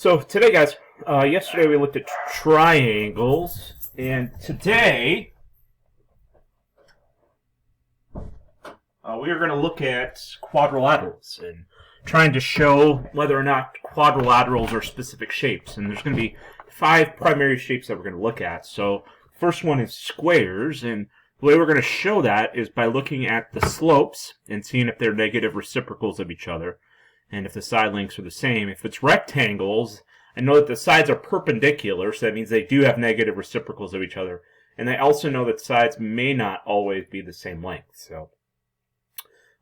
So today, guys, yesterday we looked at triangles, and today we are going to look at quadrilaterals and trying to show whether or not quadrilaterals are specific shapes. And there's going to be 5 primary shapes that we're going to look at. So first one is squares, and the way we're going to show that is by looking at the slopes and seeing if they're negative reciprocals of each other. And if the side lengths are the same. If it's rectangles, I know that the sides are perpendicular, so that means they do have negative reciprocals of each other. And I also know that sides may not always be the same length. So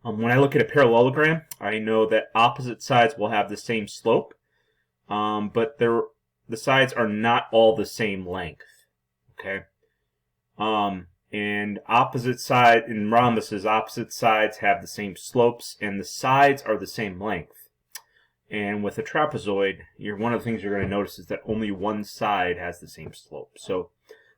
when I look at a parallelogram, I know that opposite sides will have the same slope, but the sides are not all the same length. Okay. And opposite side in rhombuses, opposite sides have the same slopes, and the sides are the same length. And with a trapezoid, one of the things you're going to notice is that only one side has the same slope. So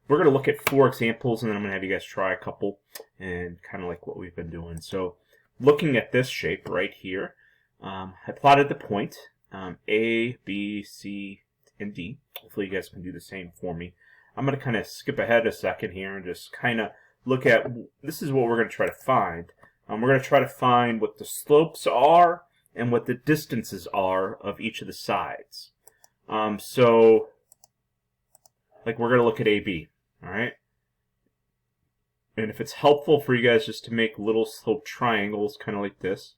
we're going to look at 4 examples, and then I'm going to have you guys try a couple, and kind of like what we've been doing. So looking at this shape right here, I plotted the point A, B, C, and D. Hopefully you guys can do the same for me. I'm going to kind of skip ahead a second here and just kind of look at, this is what we're going to try to find. We're going to try to find what the slopes are and what the distances are of each of the sides. So, like we're going to look at AB, all right? And if it's helpful for you guys just to make little slope triangles, kind of like this.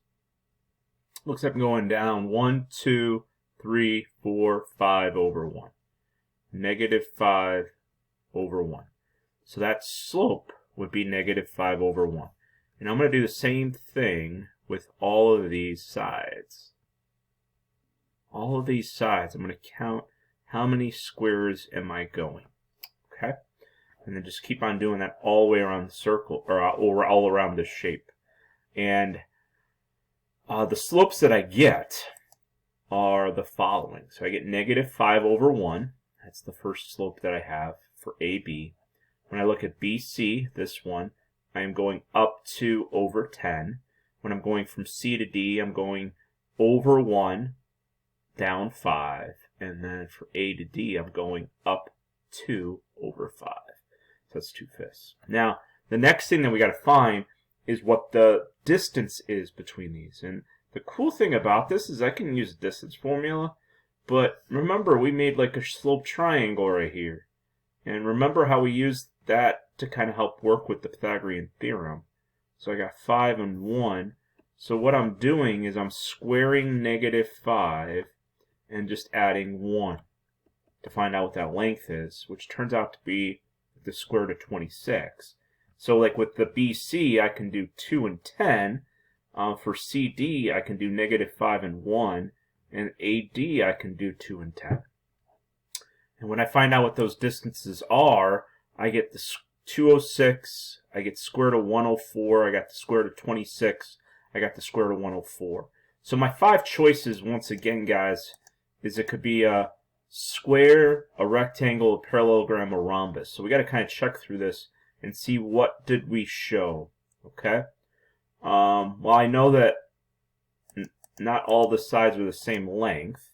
Looks like I'm going down 1, 2, 3, 4, 5 over 1. Negative 5 over 1. So that slope would be negative 5 over 1. And I'm going to do the same thing with all of these sides. All of these sides, I'm going to count how many squares am I going. Okay? And then just keep on doing that all the way around the circle, or all around this shape. And the slopes that I get are the following. So I get negative 5 over 1. That's the first slope that I have for AB. When I look at BC, this one, I am going up 2 over 10. When I'm going from C to D, I'm going over 1, down 5. And then for A to D, I'm going up 2 over 5. So that's 2/5. Now, the next thing that we got to find is what the distance is between these. And the cool thing about this is I can use a distance formula. But remember, we made like a slope triangle right here. And remember how we used that to kind of help work with the Pythagorean theorem. So I got 5 and 1. So what I'm doing is I'm squaring negative 5 and just adding 1 to find out what that length is, which turns out to be the square root of 26. So like with the BC, I can do 2 and 10. For CD, I can do negative 5 and 1. And AD, I can do 2 and 10. And when I find out what those distances are, I get the 206, I get square root of 104, I got the square root of 26, I got the square root of 104. So my 5 choices, once again, guys, is it could be a square, a rectangle, a parallelogram, a rhombus. So we got to kind of check through this and see what did we show. Okay? Well, I know that not all the sides are the same length,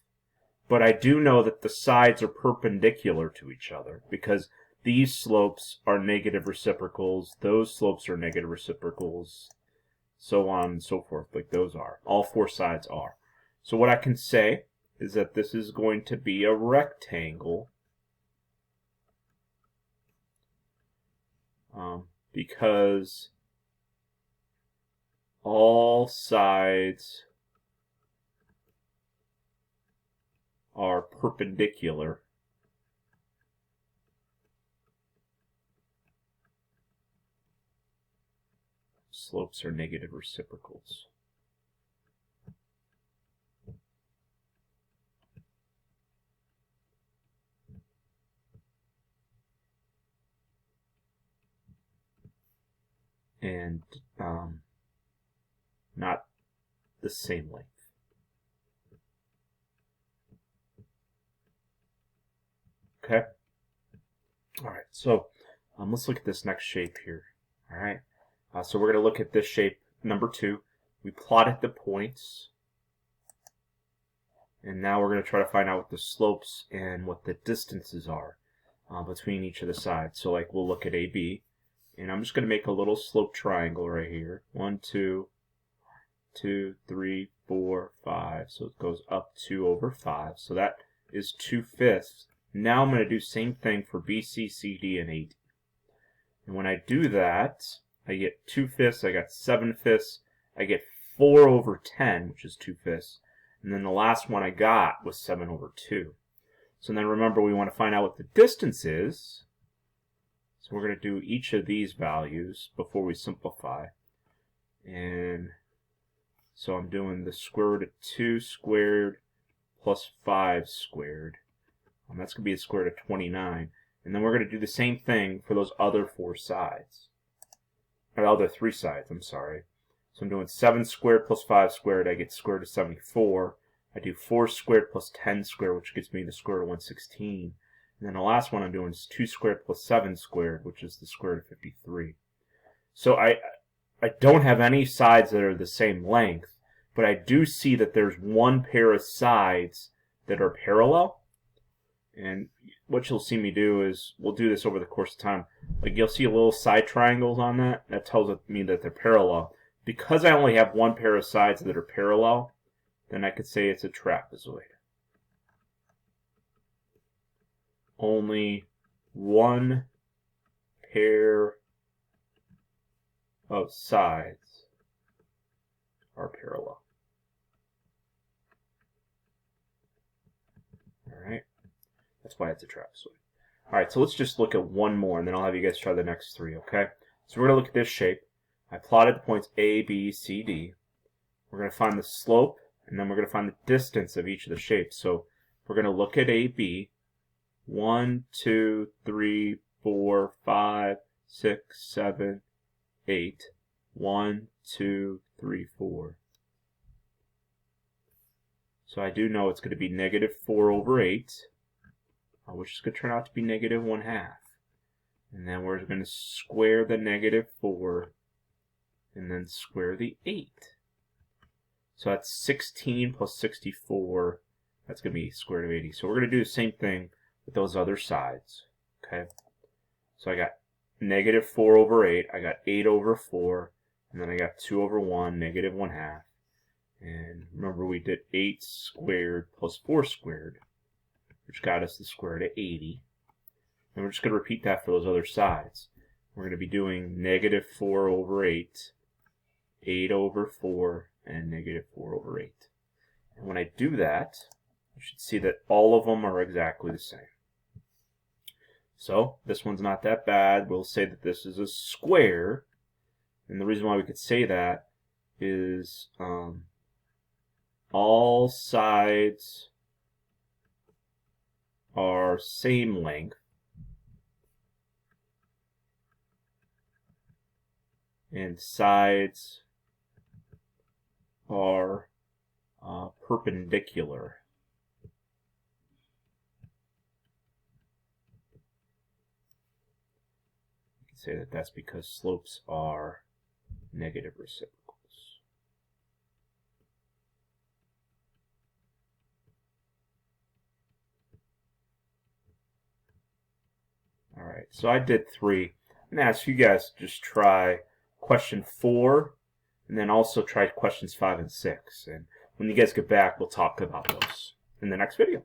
but I do know that the sides are perpendicular to each other because these slopes are negative reciprocals, those slopes are negative reciprocals, so on and so forth, like those are. All 4 sides are. So what I can say is that this is going to be a rectangle because all sides are perpendicular slopes are negative reciprocals. And not the same length. Okay? Alright, so let's look at this next shape here. Alright? So we're going to look at this shape, number 2. We plotted the points. And now we're going to try to find out what the slopes and what the distances are between each of the sides. So like we'll look at AB, and I'm just going to make a little slope triangle right here. 1, 2, 2, 3, 4, 5. So it goes up 2 over 5. So that is 2/5. Now I'm going to do same thing for BC, CD, and AD. And when I do that, I get 2/5, I got 7/5, I get 4 over 10, which is 2/5. And then the last one I got was 7 over 2. So then remember, we want to find out what the distance is. So we're going to do each of these values before we simplify. And so I'm doing the square root of 2 squared plus 5 squared. That's going to be the square root of 29. And then we're going to do the same thing for those other 4 sides. Or the other 3 sides, I'm sorry. So I'm doing 7 squared plus 5 squared, I get square root of 74. I do 4 squared plus 10 squared, which gives me the square root of 116. And then the last one I'm doing is 2 squared plus 7 squared, which is the square root of 53. So I don't have any sides that are the same length, but I do see that there's one pair of sides that are parallel. And what you'll see me do is, we'll do this over the course of time, like you'll see little side triangles on that. That tells me that they're parallel. Because I only have one pair of sides that are parallel, then I could say it's a trapezoid. Only one pair of sides are parallel. Alright, that's why it's a trapezoid. Alright, so let's just look at one more, and then I'll have you guys try the next 3, okay? So we're going to look at this shape. I plotted the points A, B, C, D. We're going to find the slope, and then we're going to find the distance of each of the shapes. So we're going to look at AB. 1, 2, 3, 4, 5, 6, 7, 8. 1, 2, 3, 4. So I do know it's going to be negative 4 over 8, which is going to turn out to be negative 1/2. And then we're going to square the negative 4, and then square the 8. So that's 16 plus 64. That's going to be square root of 80. So we're going to do the same thing with those other sides. Okay. So I got negative 4 over 8. I got 8 over 4. And then I got 2 over 1, negative 1/2. And remember, we did 8 squared plus 4 squared, which got us the square root of 80. And we're just going to repeat that for those other sides. We're going to be doing negative 4 over 8, 8 over 4, and negative 4 over 8. And when I do that, you should see that all of them are exactly the same. So this one's not that bad. We'll say that this is a square. And the reason why we could say that is all sides are same length. And sides are perpendicular. You can say that that's because slopes are negative reciprocals. Alright, so I did 3. I'm going to ask you guys to just try question 4, and then also try questions 5 and 6. And when you guys get back, we'll talk about those in the next video.